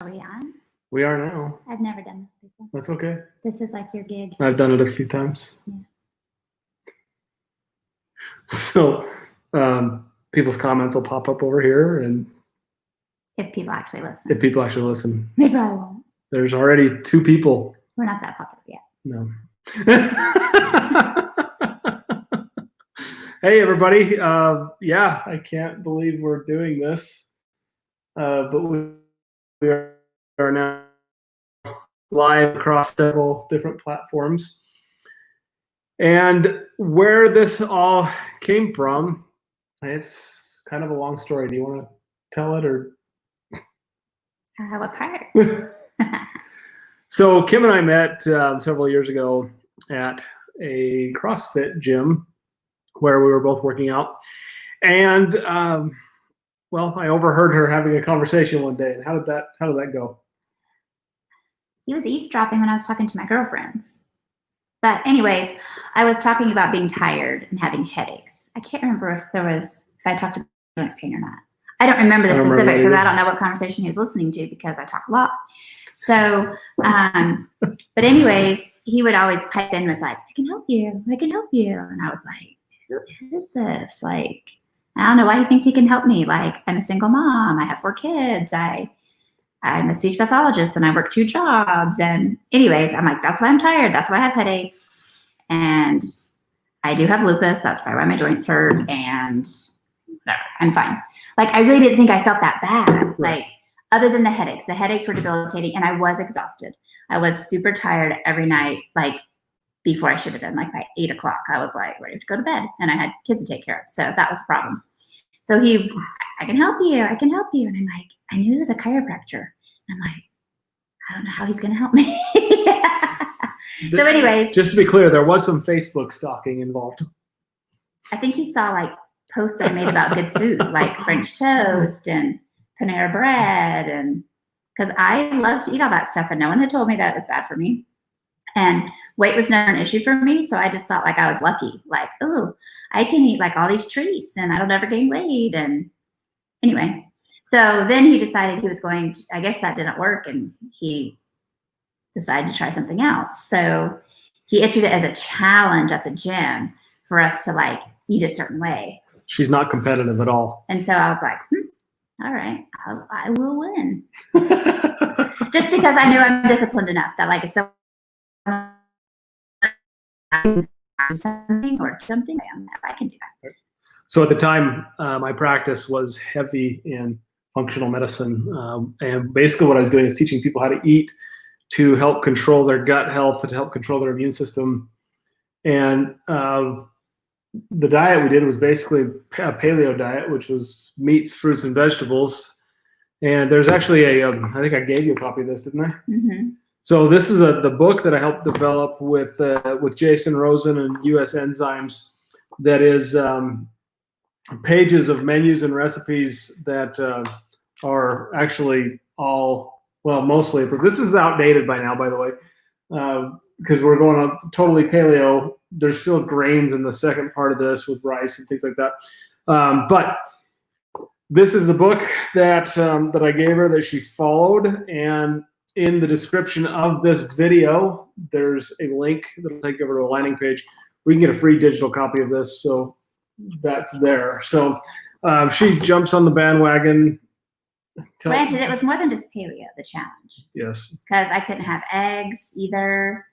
Are we on? We are now. I've never done this before. That's okay. This is like your gig. I've done it a few times. Yeah. So people's comments will pop up over here, and If people actually listen. if people actually listen, They probably won't. there's already 2 people. We're not that popular yet. No. Hey, everybody. Yeah, I can't believe we're doing this. But we are now live across several different platforms. And where this all came from, it's kind of a long story. Do you want to tell it, or? What part? So Kim and I met several years ago at a CrossFit gym where we were both working out. And well, I overheard her having a conversation one day. And how did that go? He was eavesdropping when I was talking to my girlfriends. But anyways, I was talking about being tired and having headaches. I can't remember if I talked about joint pain or not. I don't remember the specifics because I don't know what conversation he was listening to because I talk a lot. So, but anyways, he would always pipe in with like, I can help you. And I was like, who is this? Like, I don't know why he thinks he can help me. Like, I'm a single mom. I have 4 kids. I'm a speech pathologist and I work 2 jobs. And anyways, I'm like, that's why I'm tired. That's why I have headaches. And I do have lupus. That's probably why my joints hurt. And whatever, I'm fine. Like, I really didn't think I felt that bad. Right. Like, other than the headaches were debilitating and I was exhausted. I was super tired every night, like before I should have been, like by 8 o'clock, I was like ready to go to bed and I had kids to take care of. So that was a problem. So I can help you. And I'm like, I knew he was a chiropractor. And I'm like, I don't know how he's going to help me. So anyways. Just to be clear, there was some Facebook stalking involved. I think he saw like posts I made about good food, like French toast and Panera bread. And because I love to eat all that stuff and no one had told me that it was bad for me. And weight was never an issue for me. So I just thought like I was lucky. Like, oh, I can eat like all these treats and I don't ever gain weight. And anyway, so then he decided he was going to, I guess that didn't work. And he decided to try something else. So he issued it as a challenge at the gym for us to like eat a certain way. She's not competitive at all. And so I was like, all right, I will win. Just because I knew I'm disciplined enough that like if someone something or something, I can do that. So at the time, my practice was heavy in functional medicine. And basically what I was doing is teaching people how to eat to help control their gut health, to help control their immune system. And the diet we did was basically a paleo diet, which was meats, fruits, and vegetables. And there's actually I think I gave you a copy of this, didn't I? Mm-hmm. So this is the book that I helped develop with Jason Rosen and US Enzymes. That is pages of menus and recipes that are actually mostly approved. This is outdated by now, by the way, because we're going on totally paleo. There's still grains in the second part of this with rice and things like that. But this is the book that I gave her that she followed. And in the description of this video, there's a link that'll take you over to a landing page. We can get a free digital copy of this. So that's there. So she jumps on the bandwagon. Granted, it was more than just paleo, the challenge. Yes. Because I couldn't have eggs either.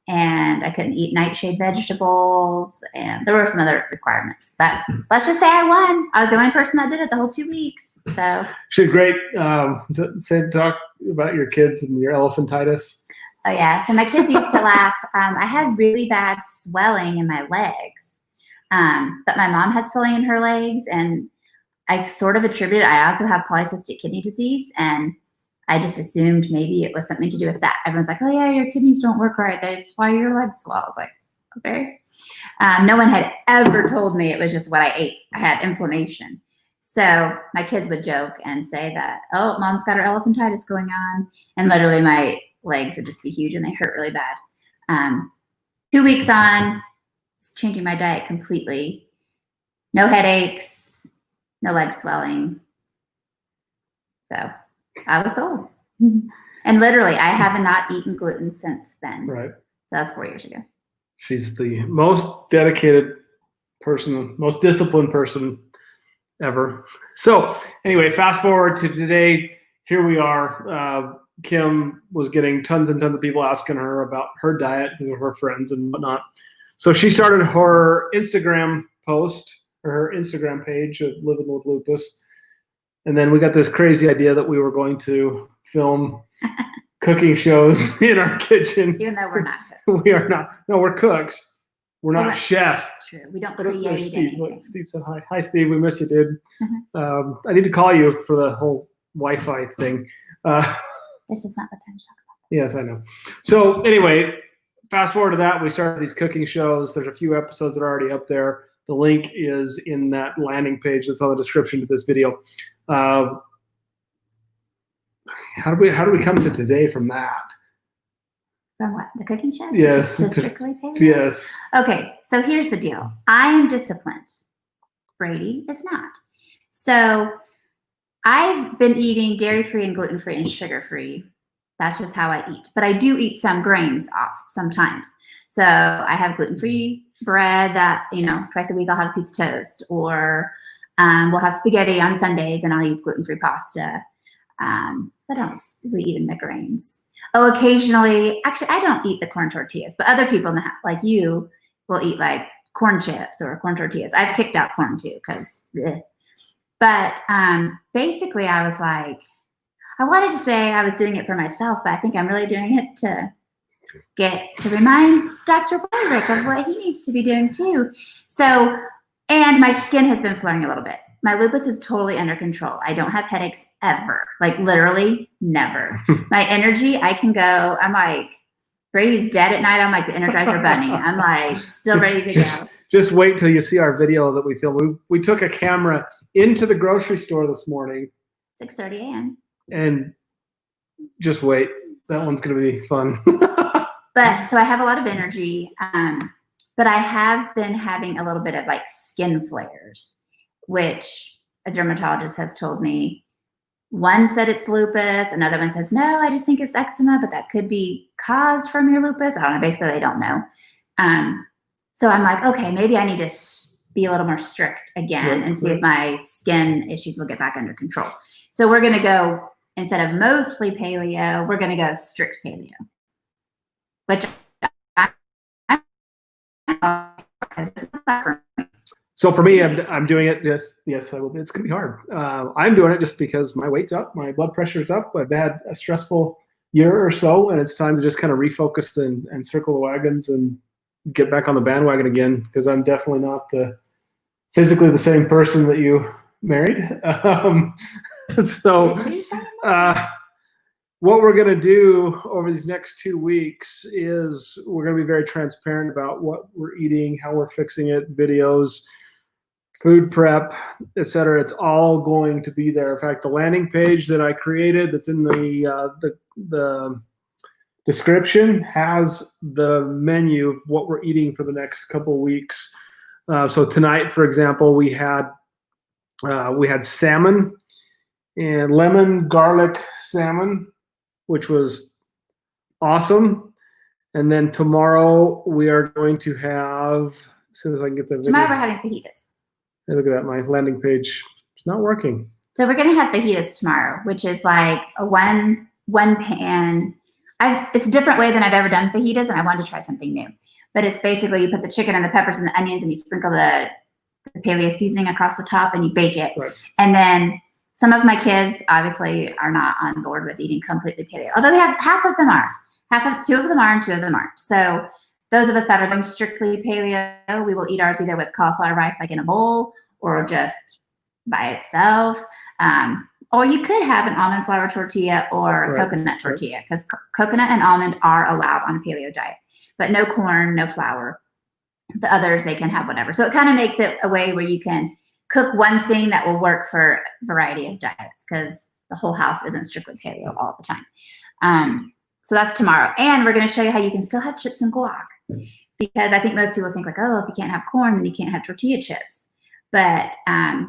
And I couldn't eat nightshade vegetables, and there were some other requirements. But let's just say I won. I was the only person that did it the whole 2 weeks. So she had great talk about your kids and your elephantitis. Oh yeah, so my kids used to laugh. I had really bad swelling in my legs, but my mom had swelling in her legs, and I sort of attributed. I also have polycystic kidney disease, and I just assumed maybe it was something to do with that. Everyone's like, oh yeah, your kidneys don't work right. That's why your legs swell. I was like, okay. No one had ever told me it was just what I ate. I had inflammation. So my kids would joke and say that, oh, mom's got her elephantitis going on. And literally my legs would just be huge and they hurt really bad. 2 weeks on, changing my diet completely. No headaches, no leg swelling. So I was sold. And literally, I have not eaten gluten since then. Right. So that was 4 years ago. She's the most dedicated person, most disciplined person ever. So anyway, fast forward to today. Here we are. Kim was getting tons and tons of people asking her about her diet because of her friends and whatnot. So she started her Instagram post, or her Instagram page of Living with Lupus. And then we got this crazy idea that we were going to film cooking shows in our kitchen. Even though we're not cooks. We are not. No, we're cooks. We're not chefs. True. We don't create anything. Steve said hi. Hi, Steve. We miss you, dude. I need to call you for the whole Wi-Fi thing. This is not the time to talk about that. Yes, I know. So anyway, fast forward to that. We started these cooking shows. There's a few episodes that are already up there. The link is in that landing page that's on the description to this video. How do we come to today from that? From what? The cooking show? Yes. To strictly paleo? Yes. Okay, so here's the deal. I am disciplined. Brady is not. So I've been eating dairy-free and gluten-free and sugar-free. That's just how I eat. But I do eat some grains off sometimes. So I have gluten-free bread that, twice a week I'll have a piece of toast. Or we'll have spaghetti on Sundays and I'll use gluten-free pasta. What else do we eat in the grains? Oh, occasionally, actually, I don't eat the corn tortillas, but other people in the house, like you, will eat like corn chips or corn tortillas. I've kicked out corn too, because, but basically I was like, I wanted to say I was doing it for myself, but I think I'm really doing it to remind Dr. Wyrick of what he needs to be doing too. So, and my skin has been flaring a little bit. My lupus is totally under control. I don't have headaches ever, like literally never. My energy, I can go, I'm like, Brady's dead at night. I'm like the Energizer Bunny. I'm like still ready to go. Just wait till you see our video that we filmed. We took a camera into the grocery store this morning. 6:30 a.m. And just wait. That one's going to be fun. But so I have a lot of energy, but I have been having a little bit of like skin flares, which a dermatologist has told me. One said it's lupus, another one says, no, I just think it's eczema, but that could be caused from your lupus. I don't know, basically they don't know. So I'm like, okay, maybe I need to be a little more strict again and see if my skin issues will get back under control. So we're gonna go, instead of mostly paleo, we're gonna go strict paleo, which So for me, I'm doing it just, yes, I will. It's going to be hard. I'm doing it just because my weight's up, my blood pressure is up. I've had a stressful year or so, and it's time to just kind of refocus and circle the wagons and get back on the bandwagon again, because I'm definitely not physically the same person that you married. What we're going to do over these next 2 weeks is we're going to be very transparent about what we're eating, how we're fixing it, videos, food prep, etc. It's all going to be there. In fact, the landing page that I created that's in the description has the menu of what we're eating for the next couple of weeks. So tonight, for example, we had salmon and lemon garlic salmon, which was awesome. And then tomorrow we are going to have, as soon as I can get the video. Tomorrow we're having fajitas. Hey, look at that, my landing page, it's not working. So we're gonna have fajitas tomorrow, which is like a one pan. It's a different way than I've ever done fajitas, and I wanted to try something new. But it's basically you put the chicken and the peppers and the onions, and you sprinkle the paleo seasoning across the top, and you bake it. Right. And then some of my kids obviously are not on board with eating completely paleo, although we have half of them are. Two of them are and 2 of them aren't. So those of us that are going strictly paleo, we will eat ours either with cauliflower rice, like in a bowl, or just by itself. Or you could have an almond flour tortilla or coconut tortilla, because coconut and almond are allowed on a paleo diet, but no corn, no flour. The others, they can have whatever. So it kind of makes it a way where you can cook one thing that will work for a variety of diets, because the whole house isn't strictly paleo all the time. So that's tomorrow. And we're going to show you how you can still have chips and guac, because I think most people think like, oh, if you can't have corn, then you can't have tortilla chips. But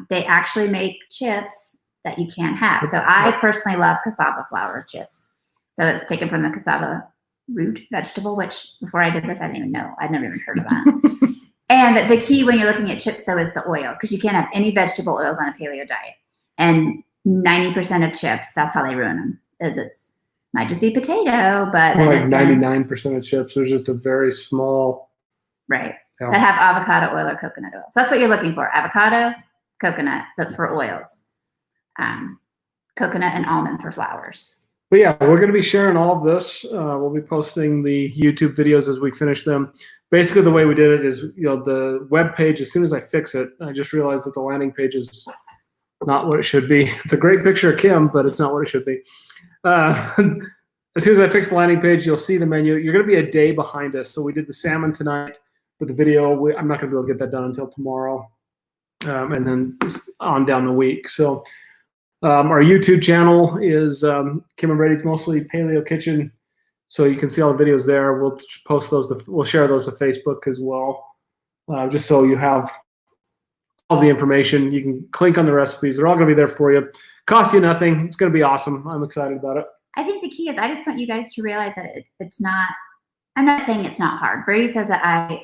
they actually make chips that you can have. So I personally love cassava flour chips. So it's taken from the cassava root vegetable, which before I did this, I didn't even know. I'd never even heard of that. And the key when you're looking at chips, though, is the oil, because you can't have any vegetable oils on a paleo diet. And 90% of chips, that's how they ruin them, is it's might just be potato, but More then like it's 99% of chips. There's just a very small. right. Yeah. That have avocado oil or coconut oil. So that's what you're looking for: avocado, coconut, for oils, coconut and almond for flours. But yeah, we're going to be sharing all of this. We'll be posting the YouTube videos as we finish them. Basically, the way we did it is, the web page, as soon as I fix it, I just realized that the landing page is not what it should be. It's a great picture of Kim, but it's not what it should be. As soon as I fix the landing page, you'll see the menu. You're going to be a day behind us. So we did the salmon tonight, but the video, I'm not going to be able to get that done until tomorrow, and then on down the week. So our YouTube channel is Kim and Brady's Mostly Paleo Kitchen. So you can see all the videos there. We'll post those. We'll share those to Facebook as well, just so you have all the information. You can click on the recipes. They're all going to be there for you. Cost you nothing. It's going to be awesome. I'm excited about it. I think the key is I just want you guys to realize that it's not. I'm not saying it's not hard. Brady says that I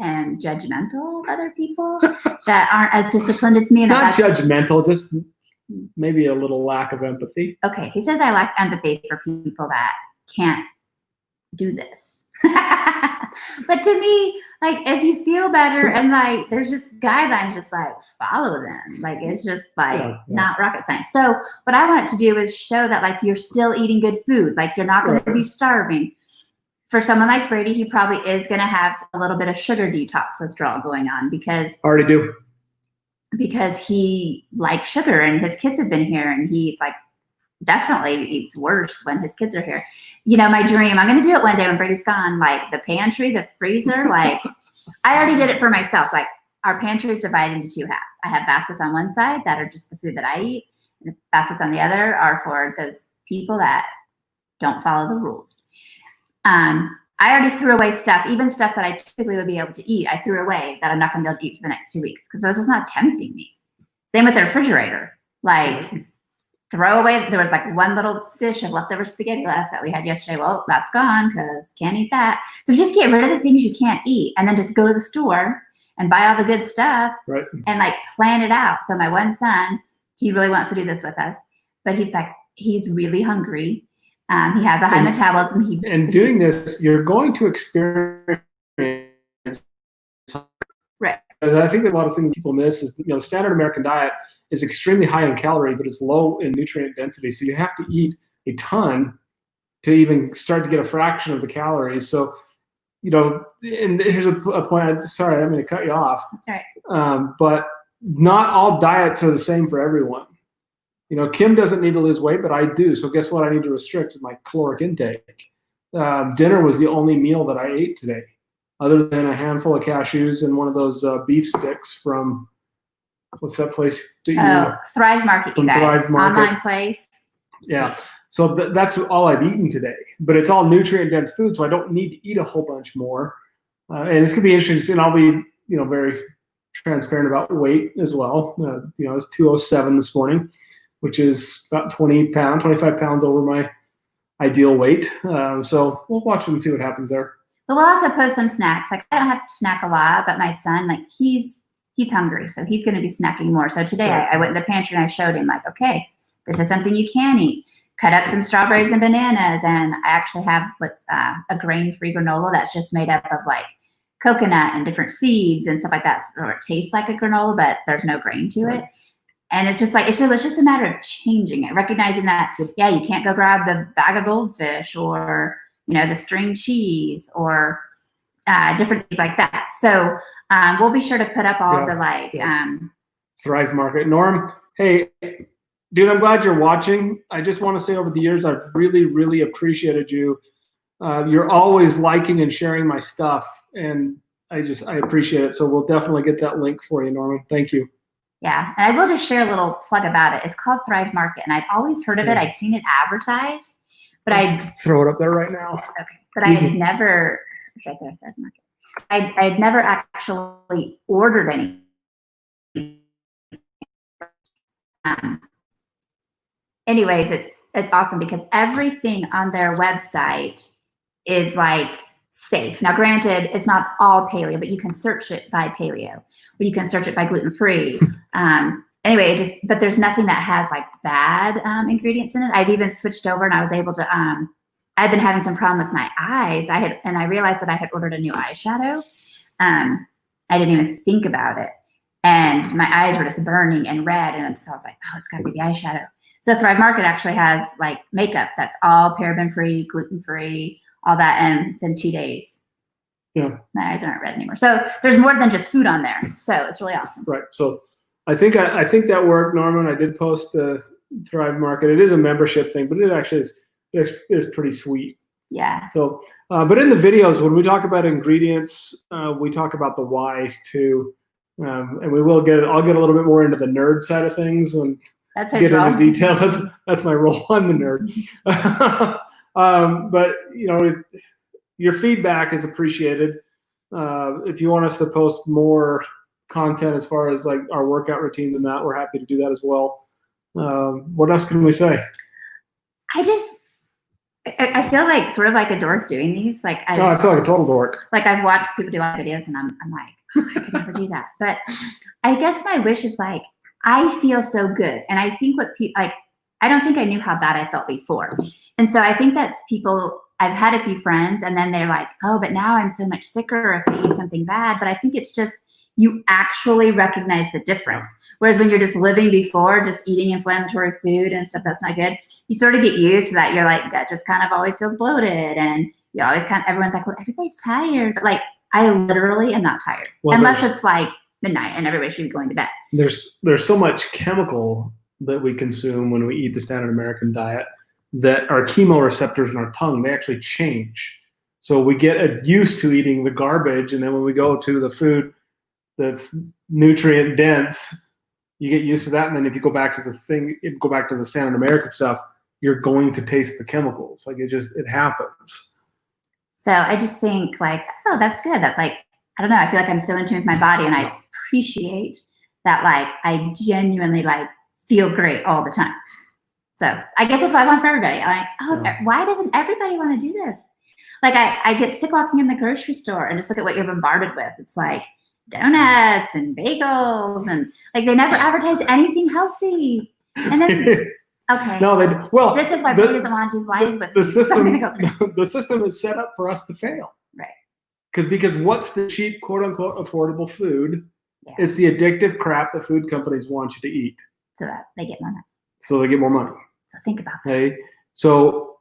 am judgmental of other people that aren't as disciplined as me. And Not judgmental, just maybe a little lack of empathy. Okay, he says I lack empathy for people that can't do this. But to me, like, if you feel better and like there's just guidelines, just like follow them. Like it's just like not rocket science. So what I want to do is show that like you're still eating good food. Like you're not going to be starving. For someone like Brady, he probably is going to have a little bit of sugar detox withdrawal going on because already do. Because he likes sugar and his kids have been here and he's like definitely eats worse when his kids are here. My dream, I'm going to do it one day when Brady's gone, like the pantry, the freezer, like I already did it for myself. Like our pantry is divided into two halves. I have baskets on one side that are just the food that I eat. And the baskets on the other are for those people that don't follow the rules. I already threw away stuff, even stuff that I typically would be able to eat. I threw away that I'm not going to be able to eat for the next 2 weeks because those was not tempting me. Same with the refrigerator. Like throw away. There was like one little dish of leftover spaghetti left that we had yesterday. Well, that's gone because can't eat that. So just get rid of the things you can't eat and then just go to the store and buy all the good stuff and like plan it out. So my one son, he really wants to do this with us, but he's really hungry. He has a high metabolism. And doing this, you're going to experience. Right. And I think that a lot of things people miss is, the standard American diet is extremely high in calorie, but it's low in nutrient density. So you have to eat a ton to even start to get a fraction of the calories. So, and here's a point. Sorry, I'm going to cut you off. That's right. But not all diets are the same for everyone. Kim doesn't need to lose weight, but I do. So guess what? I need to restrict my caloric intake. Dinner was the only meal that I ate today, other than a handful of cashews and one of those beef sticks from, what's that place? Thrive Market, you guys. Thrive Market. Online place. Yeah. So that's all I've eaten today. But it's all nutrient-dense food, so I don't need to eat a whole bunch more. And it's going to be interesting. And I'll be, very transparent about weight as well. I was 207 this morning, which is about 25 pounds over my ideal weight. So we'll watch and see what happens there. But we'll also post some snacks. Like I don't have to snack a lot, but my son, like he's hungry, so he's going to be snacking more. So today I went in the pantry and I showed him like, okay, this is something you can eat. Cut up some strawberries and bananas, and I actually have what's a grain-free granola that's just made up of like coconut and different seeds and stuff like that. So it tastes like a granola, but there's no grain to it. And it's just like, it's just a matter of changing it, recognizing that, you can't go grab the bag of goldfish or, the string cheese or different things like that. So we'll be sure to put up all the Thrive Market. Norm, hey, dude, I'm glad you're watching. I just want to say over the years, I've really, really appreciated you. You're always liking and sharing my stuff, and I appreciate it. So we'll definitely get that link for you, Norman. Thank you. Yeah, and I will just share a little plug about it. It's called Thrive Market, and I'd always heard of it. I'd seen it advertised, but I'd throw it up there right now. Okay, but I had never. It's right there, Thrive Market. I had never actually ordered any. anyways, it's awesome because everything on their website is like safe. Now, granted, it's not all paleo, but you can search it by paleo, or you can search it by gluten-free. Anyway, but there's nothing that has like bad ingredients in it. I've even switched over and I was able to, I've been having some problem with my eyes. And I realized that I had ordered a new eyeshadow. I didn't even think about it. And my eyes were just burning and red. And so I was like, oh, it's gotta be the eyeshadow. So Thrive Market actually has like makeup that's all paraben-free, gluten-free, all that. And within 2 days, yeah, my eyes aren't red anymore. So there's more than just food on there. So it's really awesome. Right. So I think that worked, Norman. I did post Thrive Market. It is a membership thing, but it actually is pretty sweet. Yeah. So, but in the videos, when we talk about ingredients, we talk about the why too, and I'll get a little bit more into the nerd side of things and get into details. That's my role. I'm the nerd. But you know, your feedback is appreciated. If you want us to post more content as far as like our workout routines and that, we're happy to do that as well. What else can we say? I feel like sort of like a dork doing these. Like I feel like a total dork. Like I've watched people do videos and I'm like, oh, I could never do that. But I guess my wish is like, I feel so good. And I think what people like, I don't think I knew how bad I felt before. And so I think that's people, I've had a few friends and then they're like, oh, but now I'm so much sicker if I eat something bad. But I think it's just, you actually recognize the difference. Whereas when you're just living before, just eating inflammatory food and stuff that's not good, you sort of get used to that. You're like, gut just kind of always feels bloated. And you always everyone's like, well, everybody's tired. But like, I literally am not tired. Well, unless it's like midnight and everybody should be going to bed. There's so much chemical that we consume when we eat the standard American diet that our chemoreceptors in our tongue, they actually change. So we get used to eating the garbage. And then when we go to the food that's nutrient dense, you get used to that. And then if you go back to the standard American stuff, you're going to taste the chemicals. Like it happens. So I just think like, oh, that's good. That's like, I don't know. I feel like I'm so in tune with my body and I appreciate that. Like I genuinely like feel great all the time. So I guess that's what I want for everybody. I'm like, oh, why doesn't everybody want to do this? Like I get sick walking in the grocery store and just look at what you're bombarded with. It's like donuts and bagels and like they never advertise anything healthy. And then okay. No, this is why Brady doesn't want to do live with the system. The system is set up for us to fail. Right. Because what's the cheap, quote unquote, affordable food? Yeah. It's the addictive crap that food companies want you to eat. So that they get more money. So they get more money. So think about that. Okay. So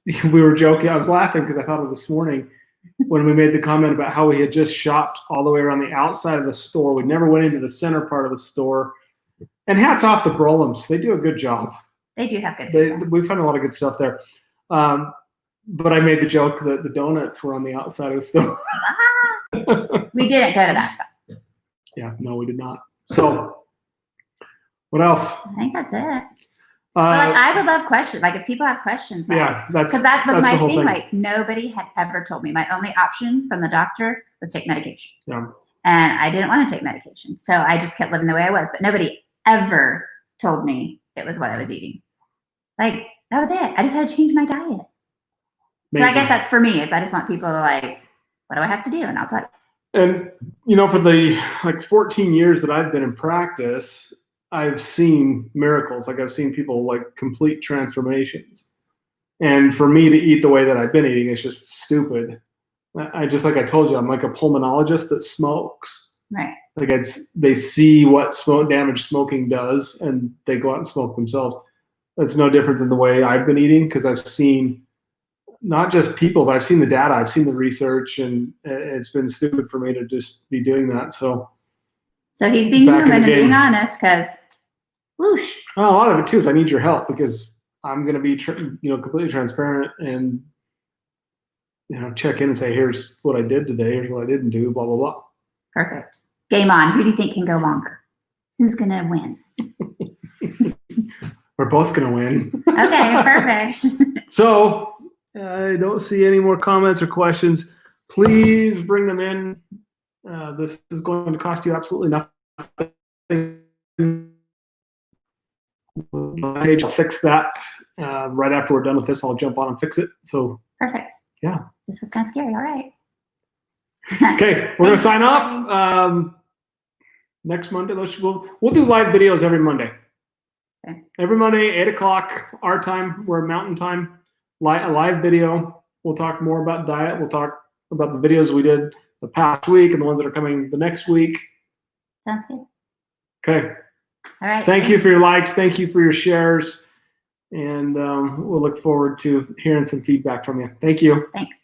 we were joking. I was laughing because I thought of this morning when we made the comment about how we had just shopped all the way around the outside of the store. We never went into the center part of the store. And hats off to Brolums. They do a good job. They do have good. We find a lot of good stuff there. But I made the joke that the donuts were on the outside of the store. We didn't go to that side. Yeah, no, we did not. So, what else? I think that's it. Like, I would love questions. Like if people have questions. Yeah, because that was my thing. Like nobody had ever told me. My only option from the doctor was take medication. Yeah. And I didn't want to take medication, so I just kept living the way I was. But nobody ever told me it was what I was eating. Like that was it. I just had to change my diet. Amazing. So I guess that's for me. Is I just want people to like, what do I have to do? And I'll tell you. And you know, for the 14 years that I've been in practice, I've seen miracles. Like I've seen people like complete transformations. And for me to eat the way that I've been eating is just stupid. I like I told you, I'm like a pulmonologist that smokes. Right. Like they see what damage smoking does and they go out and smoke themselves. That's no different than the way I've been eating because I've seen not just people, but I've seen the data, I've seen the research, and it's been stupid for me to just be doing that. So he's being human and being honest because whoosh. Well, a lot of it too is I need your help because I'm going to be completely transparent and check in and say, here's what I did today, here's what I didn't do, blah, blah, blah. Perfect. Game on. Who do you think can go longer? Who's going to win? We're both going to win. Okay, perfect. So I don't see any more comments or questions. Please bring them in. This is going to cost you absolutely nothing. my page. I'll fix that right after we're done with this. I'll jump on and fix it. So Perfect. yeah. This was kind of scary. All right. Okay, we're gonna sign off. Next Monday, we'll do live videos every Monday. Okay. Every Monday, 8 o'clock our time. We're Mountain Time. A live video. We'll talk more about diet. We'll talk about the videos we did the past week and the ones that are coming the next week. Sounds good. Okay. All right. Thank you for your likes. Thank you for your shares. And we'll look forward to hearing some feedback from you. Thank you. Thanks.